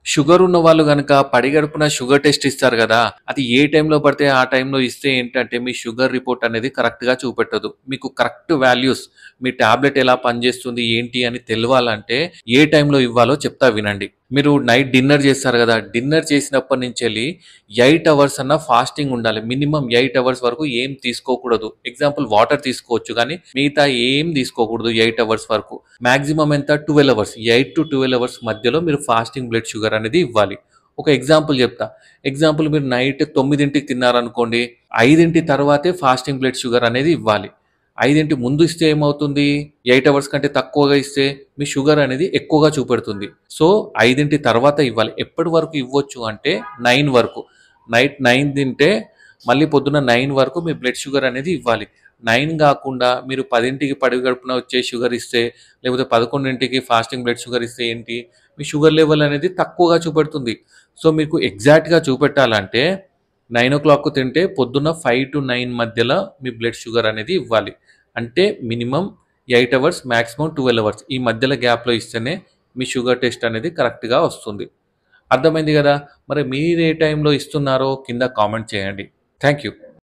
Sugar ఉన్న వాళ్ళు గనక పడిగడుపున షుగర్ టెస్ట్ ఇస్తారు గదా! అది ఏ టైంలో పడితే ఆ టైంలో ఇస్తే ఏంటంటే, మీ షుగర్ రిపోర్ట్ అనేది కరెక్ట్‌గా చూపెట్టదు. మీకు కరెక్ట్ వాల్యూస్ మీ టాబ్లెట్ ఎలా పనిచేస్తుంది, ఏంటి అని తెలవాలంటే ఏ టైంలో ఇవ్వాలో చెప్తా వినండి. మీరు నైట్ డిన్నర్ చేస్తారు గదా! డిన్నర్ చేసినప్పటి నుంచెల్లి 8 అవర్స్ అన్నా ఫాస్టింగ్ ఉండాలి. మినిమమ్ 8 అవర్స్ వరకు ఏం తీసుకోకూడదు. ఎగ్జాంపుల్ వాటర్ తీసుకోవచ్చు గానీ, మిగతా ఏం తీసుకోకూడదు 8 అవర్స్ వరకు. మాక్సిమం ఎంత 12 అవర్స్. 8-12 అవర్స్ మధ్యలో మీరు ఫాస్టింగ్ బ్లడ్ షుగర్ అనేది ఇవ్వాలి. ఒక ఎగ్జాంపుల్ చెప్తా. ఎగ్జాంపుల్ మీరు నైట్ 9కి తిన్నారనుకోండి, 5 తర్వాతే ఫాస్టింగ్ బ్లడ్ షుగర్ అనేది ఇవ్వాలి. 5 ముందు ఇస్తే ఏమవుతుంది? 8 అవర్స్ కంటే తక్కువగా ఇస్తే మీ షుగర్ అనేది ఎక్కువగా చూపెడుతుంది. సో, 5 తర్వాత ఇవ్వాలి. ఎప్పటి వరకు ఇవ్వచ్చు అంటే 9 వరకు. నైట్ 9 తింటే మళ్ళీ పొద్దున్న 9 వరకు మీ బ్లడ్ షుగర్ అనేది ఇవ్వాలి. 9 గాకుండా మీరు 10కి పడిగడుపున వచ్చే షుగర్ ఇస్తే, లేకపోతే 11కి ఫాస్టింగ్ బ్లడ్ షుగర్ ఇస్తే ఏంటి? మీ షుగర్ లెవెల్ అనేది తక్కువగా చూపెడుతుంది. సో, మీకు ఎగ్జాక్ట్‌గా చూపెట్టాలంటే 9:00 తింటే పొద్దున్న 5-9 మధ్యలో మీ బ్లడ్ షుగర్ అనేది ఇవ్వాలి. అంటే మినిమమ్ 8 అవర్స్, మాక్సిమం 12 అవర్స్. ఈ మధ్యలో గ్యాప్‌లో ఇస్తేనే మీ షుగర్ టెస్ట్ అనేది కరెక్ట్‌గా వస్తుంది. అర్థమైంది గదా! మరి మీరు ఏ టైంలో ఇస్తున్నారో కింద కామెంట్ చేయండి. Thank you.